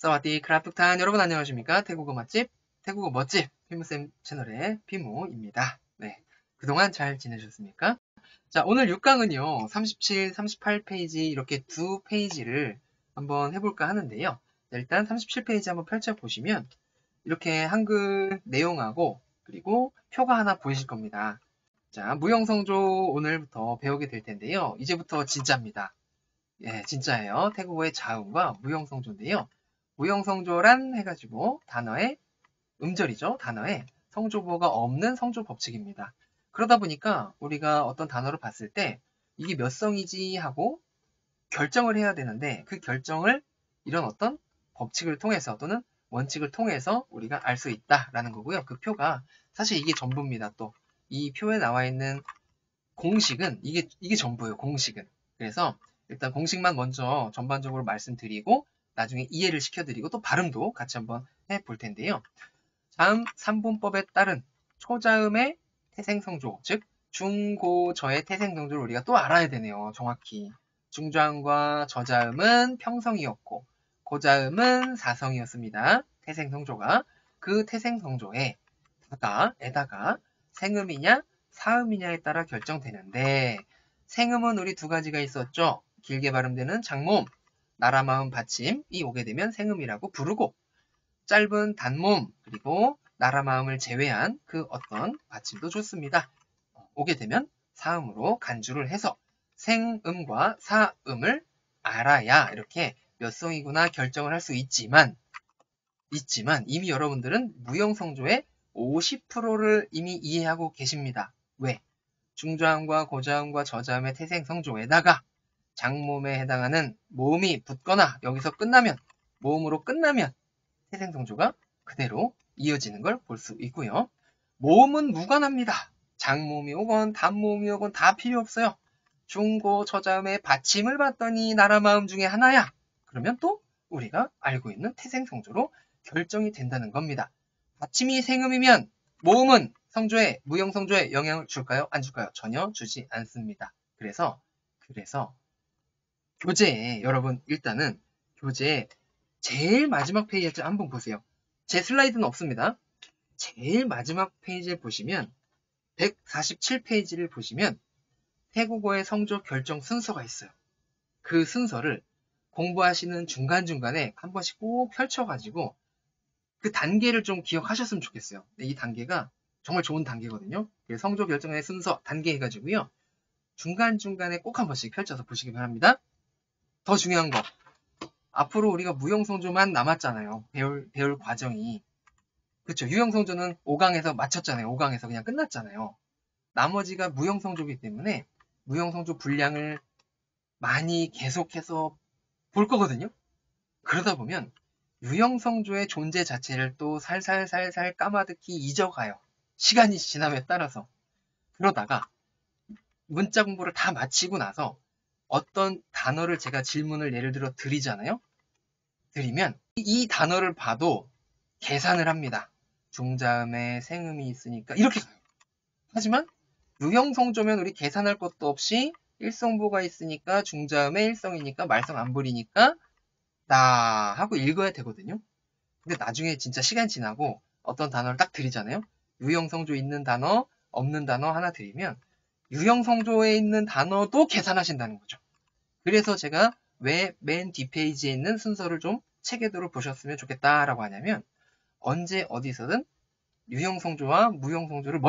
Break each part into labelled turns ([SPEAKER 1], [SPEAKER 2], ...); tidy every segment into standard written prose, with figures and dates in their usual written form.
[SPEAKER 1] 사와디 크라프탄 여러분 안녕하십니까? 태국어 맛집, 태국어 멋집 피무쌤 채널의 피무입니다. 네, 그동안 잘 지내셨습니까? 자, 오늘 6강은요 37, 38페이지 이렇게 두 페이지를 한번 해볼까 하는데요. 자, 일단 37페이지 한번 펼쳐보시면 이렇게 한글 내용하고 그리고 표가 하나 보이실 겁니다. 자, 무형성조 오늘부터 배우게 될 텐데요. 이제부터 진짜입니다. 예, 진짜예요. 태국어의 자음과 무형성조인데요. 무형성조란 해가지고 단어의 음절이죠. 단어에 성조보가 없는 성조 법칙입니다. 그러다 보니까 우리가 어떤 단어를 봤을 때 이게 몇 성이지 하고 결정을 해야 되는데 그 결정을 이런 어떤 법칙을 통해서 또는 원칙을 통해서 우리가 알 수 있다라는 거고요. 그 표가 사실 이게 전부입니다. 또 이 표에 나와 있는 공식은 이게 전부예요. 공식은. 그래서 일단 공식만 먼저 전반적으로 말씀드리고 나중에 이해를 시켜드리고 또 발음도 같이 한번 해볼 텐데요. 자음 3분법에 따른 초자음의 태생성조, 즉 중고저의 태생성조를 우리가 또 알아야 되네요. 정확히. 중자음과 저자음은 평성이었고 고자음은 사성이었습니다. 태생성조가. 그 태생성조에 에다가 생음이냐 사음이냐에 따라 결정되는데 생음은 우리 두 가지가 있었죠. 길게 발음되는 장몸, 나라마음 받침이 오게 되면 생음이라고 부르고 짧은 단몸 그리고 나라마음을 제외한 그 어떤 받침도 좋습니다. 오게 되면 사음으로 간주를 해서 생음과 사음을 알아야 이렇게 몇 성이구나 결정을 할 수 있지만 이미 여러분들은 무형성조의 50%를 이미 이해하고 계십니다. 왜? 중자음과 고자음과 저자음의 태생성조에다가 장몸에 해당하는 모음이 붙거나 여기서 끝나면 모음으로 끝나면 태생성조가 그대로 이어지는 걸 볼 수 있고요. 모음은 무관합니다. 장모음이 오건 단모음이 오건 다 필요 없어요. 중고 저자음의 받침을 봤더니 나라마음 중에 하나야. 그러면 또 우리가 알고 있는 태생성조로 결정이 된다는 겁니다. 받침이 생음이면 모음은 성조에 무형성조에 영향을 줄까요? 안 줄까요? 전혀 주지 않습니다. 그래서 교재에 여러분 일단은 교재에 제일 마지막 페이지 한번 보세요. 제 슬라이드는 없습니다. 제일 마지막 페이지에 보시면 147페이지를 보시면 태국어의 성조 결정 순서가 있어요. 그 순서를 공부하시는 중간중간에 한 번씩 꼭 펼쳐가지고 그 단계를 좀 기억하셨으면 좋겠어요. 이 단계가 정말 좋은 단계거든요. 성조 결정의 순서 단계 해가지고요. 중간중간에 꼭 한 번씩 펼쳐서 보시기 바랍니다. 더 중요한 거. 앞으로 우리가 무형성조만 남았잖아요. 배울 과정이. 그쵸. 유형성조는 5강에서 마쳤잖아요. 5강에서 그냥 끝났잖아요. 나머지가 무형성조이기 때문에 무형성조 분량을 많이 계속해서 볼 거거든요. 그러다 보면 유형성조의 존재 자체를 또 살살살살 까마득히 잊어가요. 시간이 지남에 따라서. 그러다가 문자 공부를 다 마치고 나서 어떤 단어를 제가 질문을 예를 들어 드리잖아요. 드리면 이 단어를 봐도 계산을 합니다. 중자음에 생음이 있으니까 이렇게 가요. 하지만 유형성조면 우리 계산할 것도 없이 일성보가 있으니까 중자음에 일성이니까 말성 안 부리니까 나 하고 읽어야 되거든요. 근데 나중에 진짜 시간 지나고 어떤 단어를 딱 드리잖아요. 유형성조 있는 단어, 없는 단어 하나 드리면 유형성조에 있는 단어도 계산하신다는 거죠. 그래서 제가 왜 맨 뒷페이지에 있는 순서를 좀 체계도로 보셨으면 좋겠다라고 하냐면 언제 어디서든 유형성조와 무형성조를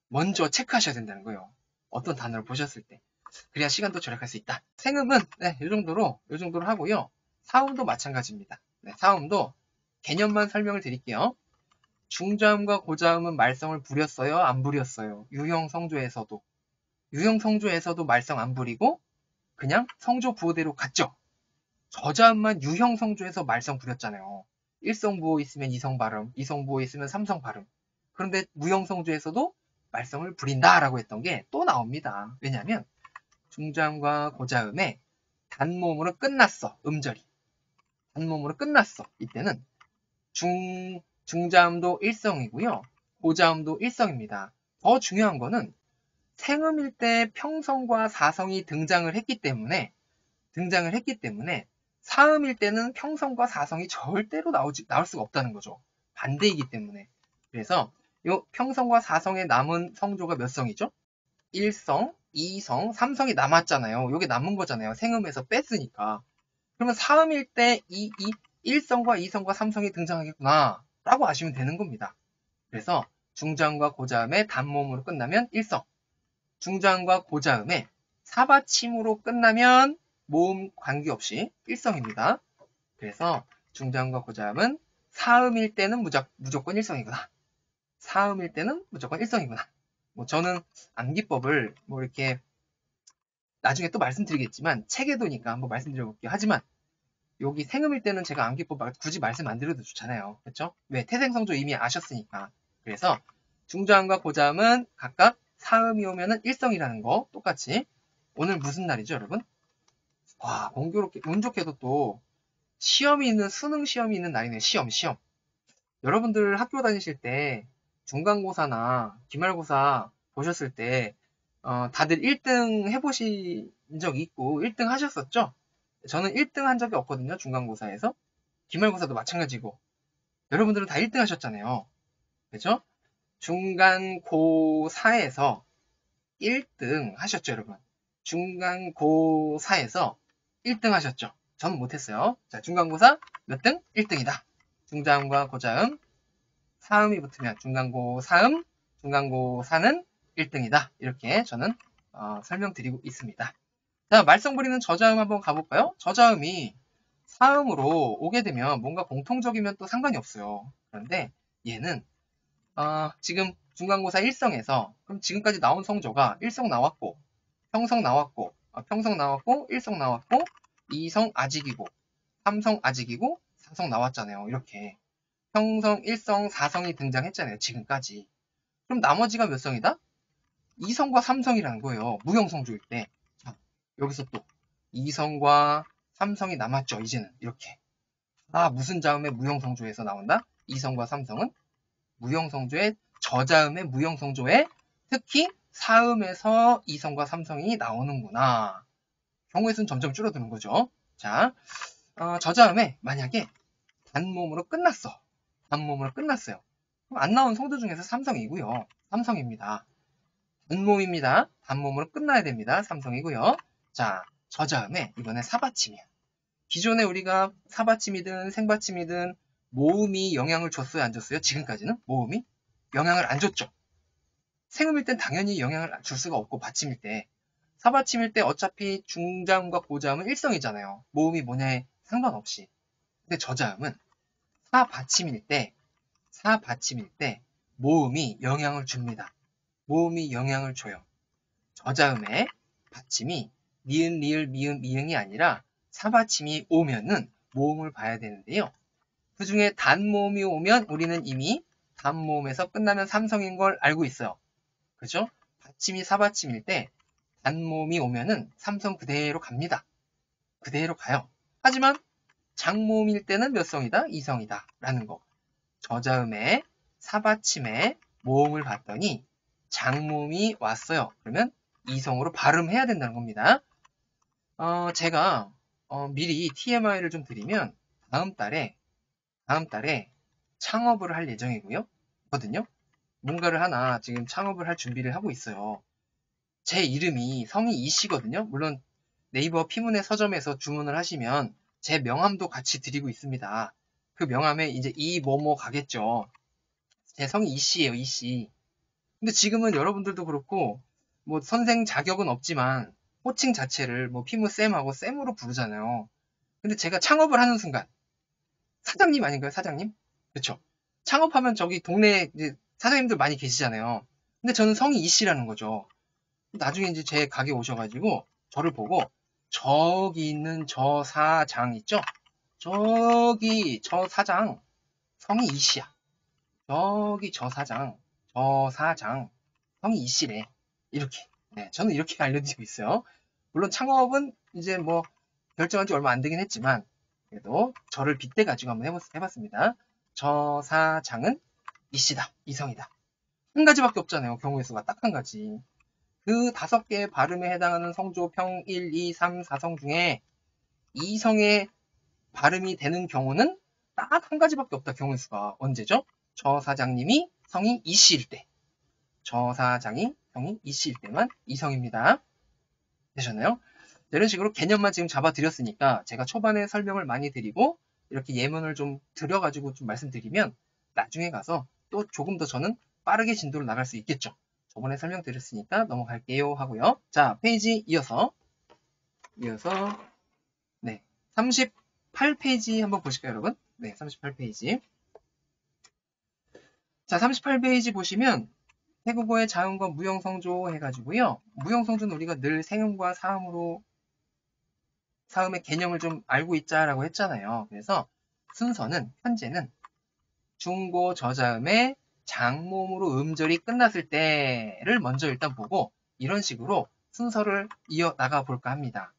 [SPEAKER 1] 먼저 체크하셔야 된다는 거예요. 어떤 단어를 보셨을 때. 그래야 시간도 절약할 수 있다. 생음은 네, 이 정도로 하고요. 사음도 마찬가지입니다. 네, 사음도 개념만 설명을 드릴게요. 중자음과 고자음은 말성을 부렸어요? 안 부렸어요? 유형성조에서도 말성 안 부리고 그냥 성조 부호대로 갔죠. 저자음만 유형성조에서 말성 부렸잖아요. 일성부호 있으면 이성 발음, 이성부호 있으면 삼성 발음. 그런데 무형성조에서도 말성을 부린다라고 했던 게 또 나옵니다. 왜냐하면 중자음과 고자음에 단모음으로 끝났어. 음절이. 단모음으로 끝났어. 이때는 중자음도 일성이고요. 고자음도 일성입니다. 더 중요한 거는 생음일 때 평성과 사성이 등장을 했기 때문에 사음일 때는 평성과 사성이 절대로 나올 수가 없다는 거죠. 반대이기 때문에. 그래서 요 평성과 사성에 남은 성조가 몇 성이죠? 1성, 2성, 3성이 남았잖아요. 요게 남은 거잖아요. 생음에서 뺐으니까. 그러면 사음일 때 1성과 2성과 3성이 등장하겠구나 라고 아시면 되는 겁니다. 그래서 중자음과 고자음의 단모음으로 끝나면 1성, 중자음과 고자음의 사받침으로 끝나면 모음 관계없이 1성입니다. 그래서 중자음과 고자음은 사음일 때는 무조건 1성이구나. 사음일 때는 무조건 1성이구나. 뭐 저는 암기법을 뭐 이렇게 나중에 또 말씀드리겠지만 책에 도니까 한번 말씀드려볼게요. 하지만 여기 생음일 때는 제가 암기법 굳이 말씀 안 드려도 좋잖아요. 그렇죠? 왜? 태생성조 이미 아셨으니까. 그래서 중자음과 고자음은 각각 사음이 오면은 1성이라는 거 똑같이. 오늘 무슨 날이죠, 여러분? 와, 공교롭게 운 좋게도 또 시험이 있는 수능 시험이 있는 날이네요. 시험. 여러분들 학교 다니실 때 중간고사나 기말고사 보셨을 때 다들 1등 해보신 적 있고 1등 하셨었죠? 저는 1등 한 적이 없거든요. 중간고사에서. 기말고사도 마찬가지고. 여러분들은 다 1등 하셨잖아요. 그죠? 중간고사에서 1등 하셨죠, 여러분? 중간고사에서 1등 하셨죠? 저는 못했어요. 자, 중간고사 몇 등? 1등이다. 중자음과 고자음, 사음이 붙으면 중간고사음, 중간고사는 1등이다. 이렇게 저는 설명드리고 있습니다. 자, 말썽부리는 저자음 한번 가볼까요? 저자음이 사음으로 오게 되면 뭔가 공통적이면 또 상관이 없어요. 그런데 얘는 지금 중간고사 1성에서 그럼 지금까지 나온 성조가 1성 나왔고 평성 나왔고 평성 나왔고 1성 나왔고 2성 아직이고 3성 아직이고 4성 나왔잖아요. 이렇게 평성 1성 4성이 등장했잖아요. 지금까지. 그럼 나머지가 몇 성이다? 2성과 3성이라는 거예요. 무형성조일 때. 자, 여기서 또 2성과 3성이 남았죠. 이제는 이렇게. 무슨 자음의 무형성조에서 나온다? 2성과 3성은 무형성조의 저자음의 무형성조에 특히 사음에서 2성과 3성이 나오는구나. 경우의 수는 점점 줄어드는 거죠. 자, 저자음에 만약에 단모음으로 끝났어. 단모음으로 끝났어요. 그럼 안 나온 성조 중에서 3성이고요. 3성입니다. 단모음입니다. 단모음으로 끝나야 됩니다. 3성이고요. 자, 저자음에 이번에 사받침이야. 기존에 우리가 사받침이든 생받침이든 모음이 영향을 줬어요, 안 줬어요? 지금까지는 모음이 영향을 안 줬죠. 생음일 땐 당연히 영향을 줄 수가 없고 받침일 때. 사받침일 때 어차피 중자음과 고자음은 일성이잖아요. 모음이 뭐냐에 상관없이. 근데 저자음은 사받침일 때 모음이 영향을 줍니다. 모음이 영향을 줘요. 저자음의 받침이 니은, 리을, 미음, 미응이 아니라 사받침이 오면은 모음을 봐야 되는데요. 그 중에 단모음이 오면 우리는 이미 단모음에서 끝나면 삼성인 걸 알고 있어요. 그죠? 받침이 사받침일 때 단모음이 오면은 삼성 그대로 갑니다. 그대로 가요. 하지만 장모음일 때는 몇 성이다? 2성이다. 라는 거. 저자음에 사받침에 모음을 봤더니 장모음이 왔어요. 그러면 2성으로 발음해야 된다는 겁니다. 제가 미리 TMI를 좀 드리면 다음 달에 창업을 할 예정이고요. 거든요. 뭔가를 하나 지금 창업을 할 준비를 하고 있어요. 제 이름이 성이 이씨거든요. 물론 네이버 피문의 서점에서 주문을 하시면 제 명함도 같이 드리고 있습니다. 그 명함에 이제 이 뭐뭐 가겠죠. 제 성이 이씨예요, 이씨. 근데 지금은 여러분들도 그렇고 뭐 선생 자격은 없지만 호칭 자체를 뭐 피무쌤하고 쌤으로 부르잖아요. 근데 제가 창업을 하는 순간 사장님 아닌가요? 사장님? 그렇죠. 창업하면 저기 동네에 이제 사장님들 많이 계시잖아요. 근데 저는 성이 이씨라는 거죠. 나중에 이제 제 가게 오셔가지고 저를 보고 저기 있는 저 사장 있죠? 저기 저 사장 성이 이씨야. 저기 저 사장 성이 이씨래. 이렇게. 네, 저는 이렇게 알려드리고 있어요. 물론 창업은 이제 뭐 결정한 지 얼마 안 되긴 했지만 그래도 저를 빗대 가지고 한번 해봤습니다. 저 사장은 이씨다. 이성이다. 한 가지밖에 없잖아요. 경우의 수가 딱 한 가지. 그 5개의 발음에 해당하는 성조 평 1, 2, 3, 4성 중에 2성의 발음이 되는 경우는 딱 한 가지밖에 없다. 경우의 수가. 언제죠? 저 사장님이 성이 이씨일 때. 저 사장이 성이 이씨일 때만 이성입니다. 되셨나요? 이런 식으로 개념만 지금 잡아드렸으니까 제가 초반에 설명을 많이 드리고 이렇게 예문을 좀 드려가지고 좀 말씀드리면 나중에 가서 또 조금 더 저는 빠르게 진도를 나갈 수 있겠죠. 저번에 설명드렸으니까 넘어갈게요 하고요. 자, 페이지 이어서 네, 38페이지 한번 보실까요, 여러분? 네, 38페이지. 자, 38페이지 보시면 태국어의 자음과 무형성조 해가지고요. 무형성조는 우리가 늘 생음과 사음의 개념을 좀 알고 있자라고 했잖아요. 그래서 순서는 현재는 중고 저자음의 장모음으로 음절이 끝났을 때를 먼저 일단 보고 이런 식으로 순서를 이어나가 볼까 합니다.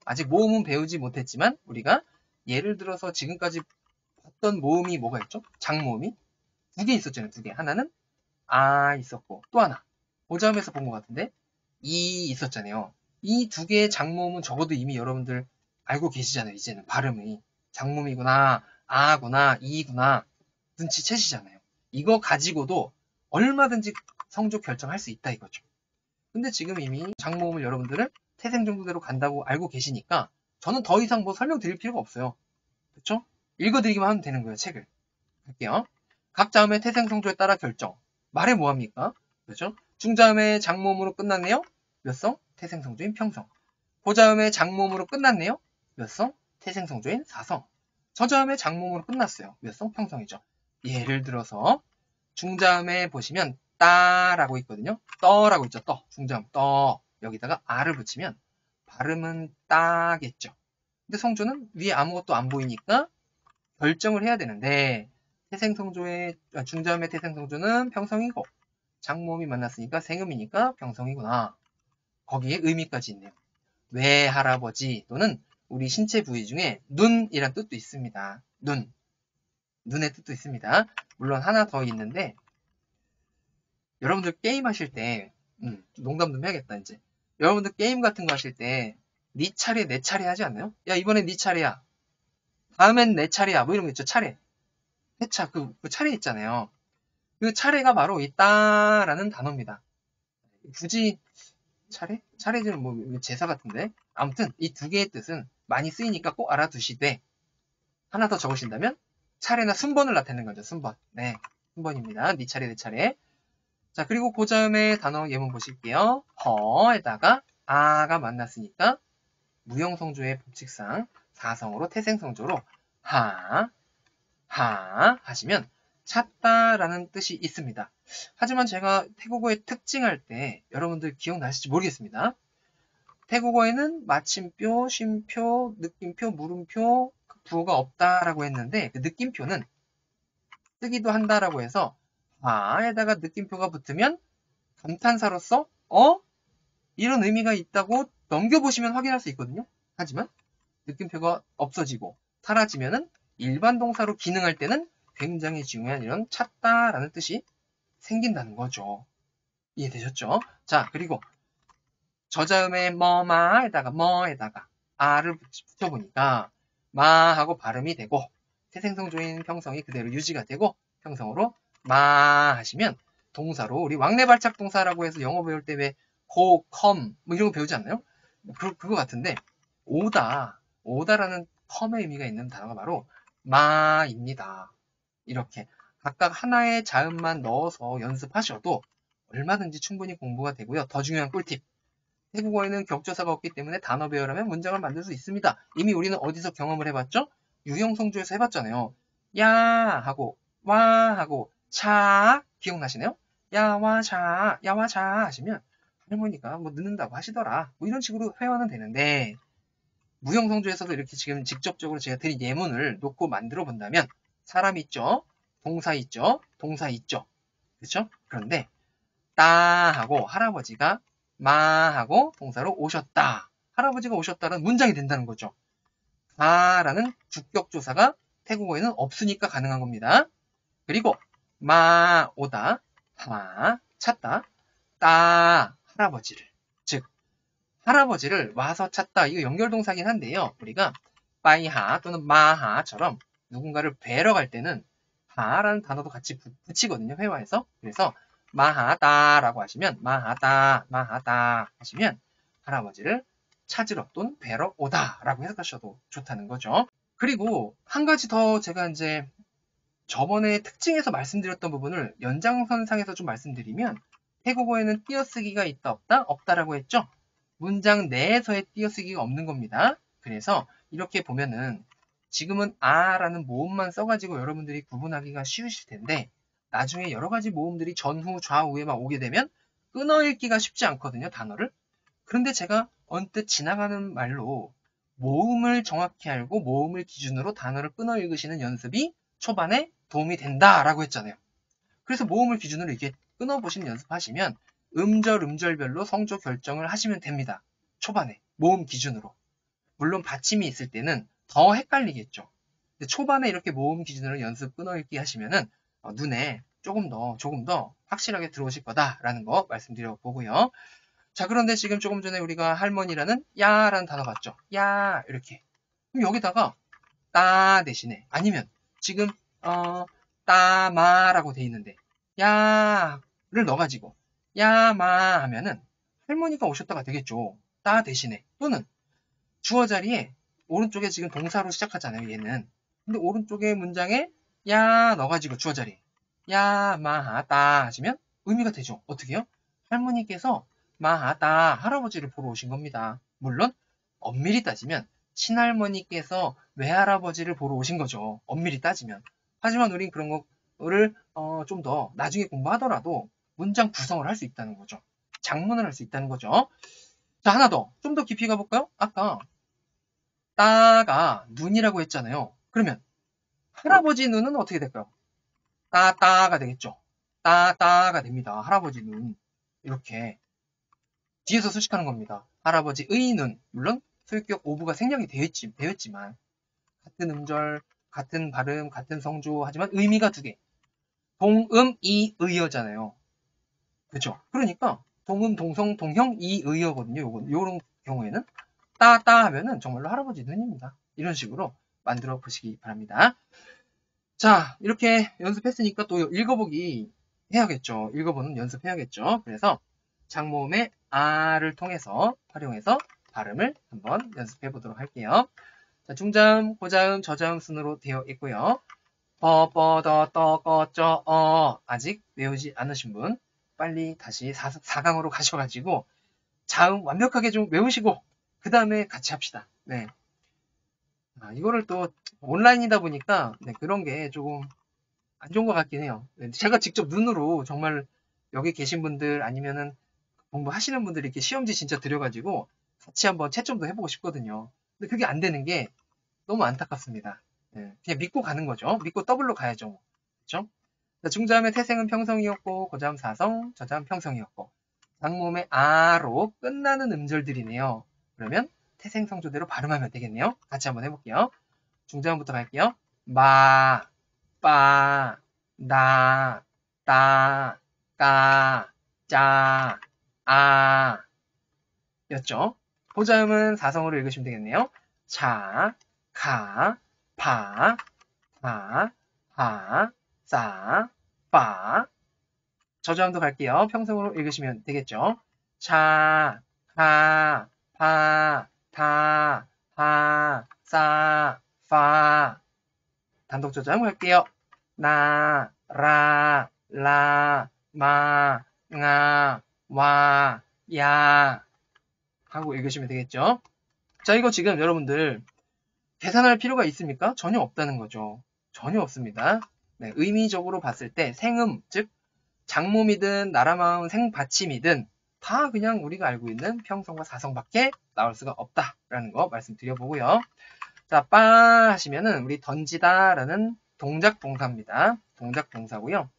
[SPEAKER 1] 아직 모음은 배우지 못했지만 우리가 예를 들어서 지금까지 봤던 모음이 뭐가 있죠? 장모음이 두 개 있었잖아요. 두 개. 하나는 아 있었고 또 하나 고자음에서 본 것 같은데 이 있었잖아요. 이 두 개의 장모음은 적어도 이미 여러분들 알고 계시잖아요. 이제는 발음이 장모음이구나, 아구나, 이구나 눈치채시잖아요. 이거 가지고도 얼마든지 성조 결정할 수 있다 이거죠. 근데 지금 이미 장모음을 여러분들은 태생 정도대로 간다고 알고 계시니까 저는 더 이상 뭐 설명드릴 필요가 없어요. 그렇죠? 읽어드리기만 하면 되는 거예요. 책을. 할게요. 각 자음의 태생 성조에 따라 결정. 말해 뭐합니까? 그렇죠? 중자음의 장모음으로 끝났네요. 몇 성? 태생 성조인 평성. 고자음의 장모음으로 끝났네요. 몇 성? 태생 성조인 사성. 저자음의 장모음으로 끝났어요. 몇 성? 평성이죠. 예를 들어서 중자음에 보시면 따라고 있거든요. 떠라고 있죠. 떠. 중자음 떠. 여기다가 아를 붙이면 발음은 따겠죠. 근데 성조는 위에 아무것도 안 보이니까 결정을 해야 되는데 중자음의 태생성조는 평성이고 장모음이 만났으니까 생음이니까 평성이구나. 거기에 의미까지 있네요. 외할아버지 또는 우리 신체 부위 중에 눈이란 뜻도 있습니다. 눈의 뜻도 있습니다. 물론 하나 더 있는데 여러분들 게임 하실 때 농담 좀 해야겠다 이제. 여러분들 게임 같은 거 하실 때 네 차례 내 차례 하지 않나요? 야 이번엔 네 차례야. 다음엔 내 차례야. 뭐 이런 거 있죠. 차례. 회차 그 차례 있잖아요. 그 차례가 바로 이 따라는 단어입니다. 굳이 차례는 뭐 제사 같은데 아무튼 이 두 개의 뜻은 많이 쓰이니까 꼭 알아두시되 하나 더 적으신다면 차례나 순번을 나타내는 거죠. 순번. 네, 순번입니다. 네 차례 내 차례. 자 그리고 그 다음에 단어 예문 보실게요. 허에다가 아가 만났으니까 무형성조의 법칙상 사성으로 태생성조로 하 하시면 찾다라는 뜻이 있습니다. 하지만 제가 태국어의 특징할 때 여러분들 기억나실지 모르겠습니다. 태국어에는 마침표, 쉼표, 느낌표, 물음표, 부호가 없다라고 했는데 그 느낌표는 쓰기도 한다라고 해서 에다가 느낌표가 붙으면 감탄사로서 이런 의미가 있다고 넘겨보시면 확인할 수 있거든요. 하지만 느낌표가 없어지고 사라지면은 일반 동사로 기능할 때는 굉장히 중요한 이런 찾다라는 뜻이 생긴다는 거죠. 이해되셨죠? 자, 그리고 저자음의 뭐에다가 아를 붙여보니까 마하고 발음이 되고 태생성조인 평성이 그대로 유지가 되고 평성으로 마 하시면 동사로 우리 왕래발작 동사라고 해서 영어 배울 때 왜 go, come 뭐 이런 거 배우지 않나요? 그거 같은데 오다라는 컴의 의미가 있는 단어가 바로 마입니다. 이렇게 각각 하나의 자음만 넣어서 연습하셔도 얼마든지 충분히 공부가 되고요. 더 중요한 꿀팁. 태국어에는 격조사가 없기 때문에 단어 배열하면 문장을 만들 수 있습니다. 이미 우리는 어디서 경험을 해봤죠? 유형성조에서 해봤잖아요. 야 하고 와 하고 차 기억나시나요? 야와 차 하시면 할머니가 뭐 늦는다고 하시더라. 뭐 이런 식으로 회화는 되는데 무형성조에서도 이렇게 지금 직접적으로 제가 드린 예문을 놓고 만들어 본다면 사람 있죠? 동사 있죠? 동사 있죠? 그렇죠? 그런데 따하고 할아버지가 마하고 동사로 오셨다. 할아버지가 오셨다는 문장이 된다는 거죠. 라는 주격조사가 태국어에는 없으니까 가능한 겁니다. 그리고 마 오다, 찾다, 따 할아버지를 즉 할아버지를 와서 찾다 이거 연결동사긴 한데요. 우리가 빠이하 또는 마하처럼 누군가를 뵈러 갈 때는 하라는 단어도 같이 붙이거든요. 회화에서. 그래서 마하다라고 하시면 마하다 하시면 할아버지를 찾으러 또는 뵈러 오다라고 해석하셔도 좋다는 거죠. 그리고 한 가지 더 제가 이제 저번에 특징에서 말씀드렸던 부분을 연장선상에서 좀 말씀드리면 태국어에는 띄어쓰기가 있다 없다? 없다라고 했죠? 문장 내에서의 띄어쓰기가 없는 겁니다. 그래서 이렇게 보면은 지금은 아라는 모음만 써가지고 여러분들이 구분하기가 쉬우실 텐데 나중에 여러 가지 모음들이 전후 좌우에만 오게 되면 끊어읽기가 쉽지 않거든요. 단어를. 그런데 제가 언뜻 지나가는 말로 모음을 정확히 알고 모음을 기준으로 단어를 끊어 읽으시는 연습이 초반에 도움이 된다라고 했잖아요. 그래서 모음을 기준으로 이렇게 끊어보시는 연습하시면 음절별로 성조 결정을 하시면 됩니다. 초반에 모음 기준으로. 물론 받침이 있을 때는 더 헷갈리겠죠. 근데 초반에 이렇게 모음 기준으로 연습 끊어읽기 하시면은 눈에 조금 더 확실하게 들어오실 거다라는 거 말씀드려 보고요. 자, 그런데 지금 조금 전에 우리가 할머니라는 야라는 단어 봤죠? 야 이렇게. 그럼 여기다가 따 대신에 아니면 지금 따마라고 돼 있는데 야를 넣어가지고 야마 하면은 할머니가 오셨다가 되겠죠. 따 대신에 또는 주어 자리에 오른쪽에 지금 동사로 시작하잖아요. 얘는. 근데 오른쪽에 문장에 야 넣어가지고 주어 자리에 야마하다 하시면 의미가 되죠. 어떻게요? 할머니께서 마하다 할아버지를 보러 오신 겁니다. 물론 엄밀히 따지면 친할머니께서 외할아버지를 보러 오신 거죠. 엄밀히 따지면. 하지만 우린 그런 거를 좀 더 나중에 공부하더라도 문장 구성을 할 수 있다는 거죠. 장문을 할 수 있다는 거죠. 자, 하나 더. 좀 더 깊이 가볼까요? 아까 따가 눈이라고 했잖아요. 그러면 할아버지 눈은 어떻게 될까요? 따가 되겠죠. 따가 됩니다. 할아버지 눈. 이렇게 뒤에서 수식하는 겁니다. 할아버지의 눈. 물론 소유격 오브가 생략이 되었지만 같은 음절, 같은 발음, 같은 성조 하지만 의미가 두 개. 동음, 이, 의어잖아요. 그렇죠? 그러니까 동음, 동성, 동형, 이, 의어거든요. 요런 경우에는 따 하면은 정말로 할아버지 눈입니다. 이런 식으로 만들어 보시기 바랍니다. 자, 이렇게 연습했으니까 또 읽어보기 해야겠죠. 읽어보는 연습해야겠죠. 그래서 장모음의 아를 통해서 활용해서 발음을 한번 연습해 보도록 할게요. 자, 중자음, 고자음, 저자음 순으로 되어 있고요. 더, 떠, 아직 외우지 않으신 분 빨리 다시 4강으로 가셔가지고 자음 완벽하게 좀 외우시고 그 다음에 같이 합시다. 네. 이거를 또 온라인이다 보니까 네, 그런 게 조금 안 좋은 것 같긴 해요. 네, 제가 직접 눈으로 정말 여기 계신 분들 아니면은 공부하시는 분들이 이렇게 시험지 진짜 들여가지고 같이 한번 채점도 해보고 싶거든요. 근데 그게 안 되는 게 너무 안타깝습니다. 네, 그냥 믿고 가는 거죠. 믿고 더블로 가야죠. 그렇죠? 중자음의 태생은 평성이었고 고자음 사성, 저자음 평성이었고 장모음의 아로 끝나는 음절들이네요. 그러면 태생 성조대로 발음하면 되겠네요. 같이 한번 해볼게요. 중자음부터 갈게요. 마, 빠, 나, 따, 까, 짜, 아 였죠. 고자음은 사성으로 읽으시면 되겠네요. 차, 가, 파, 파, 하, 싸, 빠. 저자음도 갈게요. 평성으로 읽으시면 되겠죠. 차, 가, 파, 타, 하, 싸, 파. 단독 저자음 갈게요. 나, 라, 마, nga, 와, 야 하고 읽으시면 되겠죠. 자, 이거 지금 여러분들 계산할 필요가 있습니까? 전혀 없다는 거죠. 전혀 없습니다. 네, 의미적으로 봤을 때 생음, 즉 장모이든 나라마음 생받침이든 다 그냥 우리가 알고 있는 평성과 사성밖에 나올 수가 없다라는 거 말씀드려보고요. 자, 빠 하시면은 우리 던지다라는 동작 동사입니다. 동작 동사고요.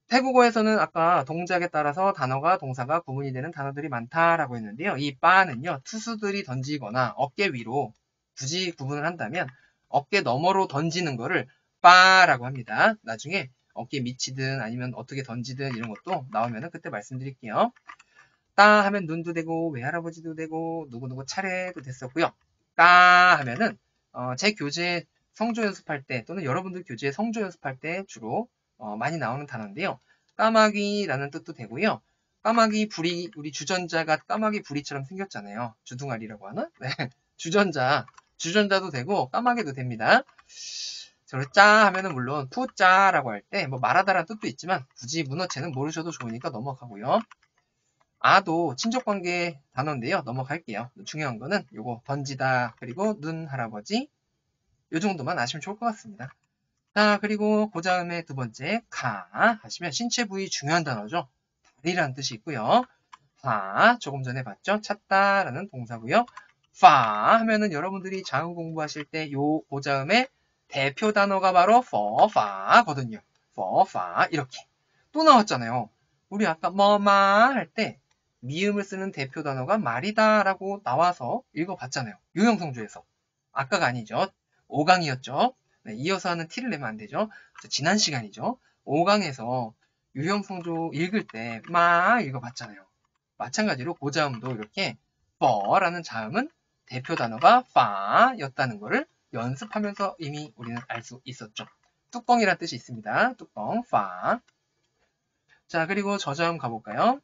[SPEAKER 1] 태국어에서는 아까 동작에 따라서 단어가 동사가 구분이 되는 단어들이 많다라고 했는데요. 이 빠는요. 투수들이 던지거나 어깨 위로 굳이 구분을 한다면 어깨 너머로 던지는 거를 빠라고 합니다. 나중에 어깨 밑이든 아니면 어떻게 던지든 이런 것도 나오면 그때 말씀드릴게요. 따 하면 눈도 되고 외할아버지도 되고 누구누구 차례도 됐었고요. 까 하면은 제 교재 성조 연습할 때 또는 여러분들 교재 성조 연습할 때 주로 많이 나오는 단어인데요. 까마귀라는 뜻도 되고요. 까마귀 부리, 우리 주전자가 까마귀 부리처럼 생겼잖아요. 주둥아리라고 하나? 네. 주전자도 되고 까마귀도 됩니다. 저를 짜 하면은 물론 푸짜라고 할 때 뭐 말하다라는 뜻도 있지만 굳이 문어체는 모르셔도 좋으니까 넘어가고요. 아도 친족관계 단어인데요. 넘어갈게요. 중요한 거는 요거 던지다 그리고 눈 할아버지 요 정도만 아시면 좋을 것 같습니다. 자, 그리고 그 다음에 두 번째 가 하시면 신체 부위 중요한 단어죠. 다리라는 뜻이 있고요. 파 조금 전에 봤죠? 찾다라는 동사고요. 파 하면은 여러분들이 자음 공부하실 때 요 그 다음에 대표 단어가 바로 for,fa거든요. for, fa 이렇게 또 나왔잖아요. 우리 아까 뭐마 할 때 미음을 쓰는 대표 단어가 말이다 라고 나와서 읽어봤잖아요. 유형성조에서. 아까가 아니죠. 5강이었죠. 네, 이어서 하는 T를 내면 안 되죠. 지난 시간이죠. 5강에서 유형성조 읽을 때 마 읽어봤잖아요. 마찬가지로 고자음도 이렇게 for라는 자음은 대표 단어가 fa였다는 것을 연습하면서 이미 우리는 알 수 있었죠. 뚜껑이라는 뜻이 있습니다. 뚜껑, fa. 자, 그리고 저자음 가볼까요?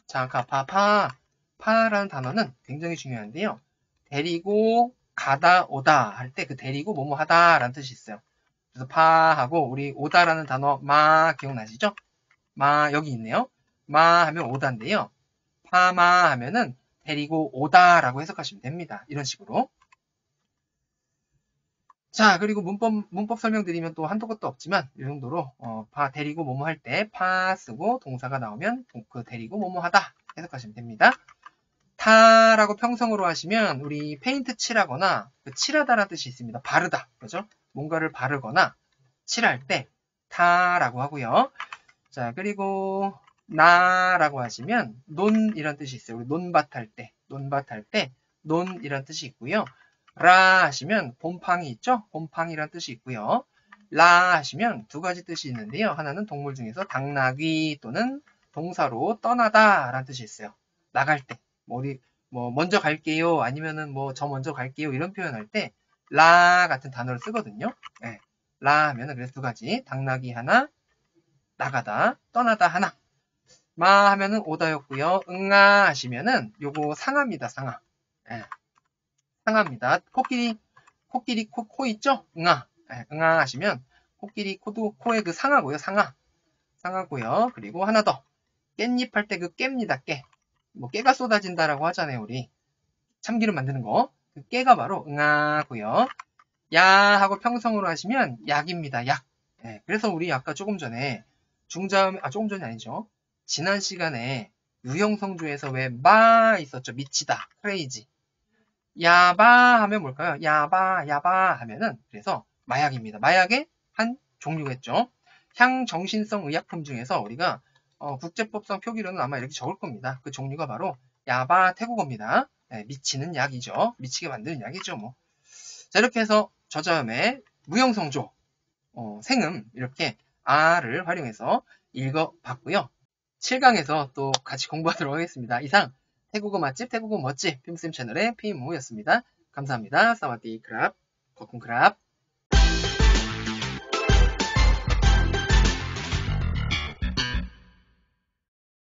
[SPEAKER 1] 자, 파라는 단어는 굉장히 중요한데요. 데리고 가다 오다 할 때 그 데리고 뭐뭐 하다 라는 뜻이 있어요. 그래서 파하고 우리 오다라는 단어 마 기억나시죠? 마 여기 있네요. 마 하면 오다인데요. 파마 하면은 데리고 오다라고 해석하시면 됩니다. 이런 식으로. 자, 그리고 문법 설명드리면 또 한도 끝도 없지만 이 정도로 파 데리고 뭐뭐 할 때 파 쓰고 동사가 나오면 그 데리고 뭐뭐 하다 해석하시면 됩니다. 타라고 평성으로 하시면 우리 페인트 칠하거나 그 칠하다라는 뜻이 있습니다. 바르다. 그죠? 뭔가를 바르거나 칠할 때 타라고 하고요. 자, 그리고 나라고 하시면 논이란 뜻이 있어요. 우리 논밭 할 때, 논이란 뜻이 있고요. 라 하시면 곰팡이 있죠? 곰팡이란 뜻이 있고요. 라 하시면 두 가지 뜻이 있는데요. 하나는 동물 중에서 당나귀 또는 동사로 떠나다 라는 뜻이 있어요. 나갈 때. 우리 먼저 갈게요. 아니면은 저 먼저 갈게요. 이런 표현할 때 라 같은 단어를 쓰거든요. 네. 라 하면은 그래서 두 가지. 당나귀 하나, 나가다, 떠나다 하나. 마 하면은 오다였고요. 응아 하시면은 요거 상하입니다. 상하. 네. 상하입니다. 코끼리 코 있죠? 응아. 네. 응아 하시면 코끼리 코도 코의 그 상하고요. 상하고요. 그리고 하나 더. 깻잎 할 때 그 깨입니다. 깨. 깨가 쏟아진다라고 하잖아요. 우리 참기름 만드는 거. 그 깨가 바로 응아고요. 야 하고 평성으로 하시면 약입니다. 약. 네. 그래서 우리 아까 조금 전에 조금 전이 아니죠. 지난 시간에 유형성조에서 왜 마 있었죠? 미치다, 크레이지. 야바 하면 뭘까요? 야바 하면은 그래서 마약입니다. 마약의 한 종류겠죠. 향정신성 의약품 중에서 우리가 국제법상 표기로는 아마 이렇게 적을 겁니다. 그 종류가 바로 야바 태국어입니다. 네, 미치는 약이죠. 미치게 만드는 약이죠. 뭐. 자, 이렇게 해서 저자음의 무형성조, 생음 이렇게 R을 활용해서 읽어봤고요. 7강에서 또 같이 공부하도록 하겠습니다. 이상 태국어 맛집, 태국어 멋집, 핌쌤 채널의 피무였습니다. 감사합니다. 사와디크랍, 거쿤크랍.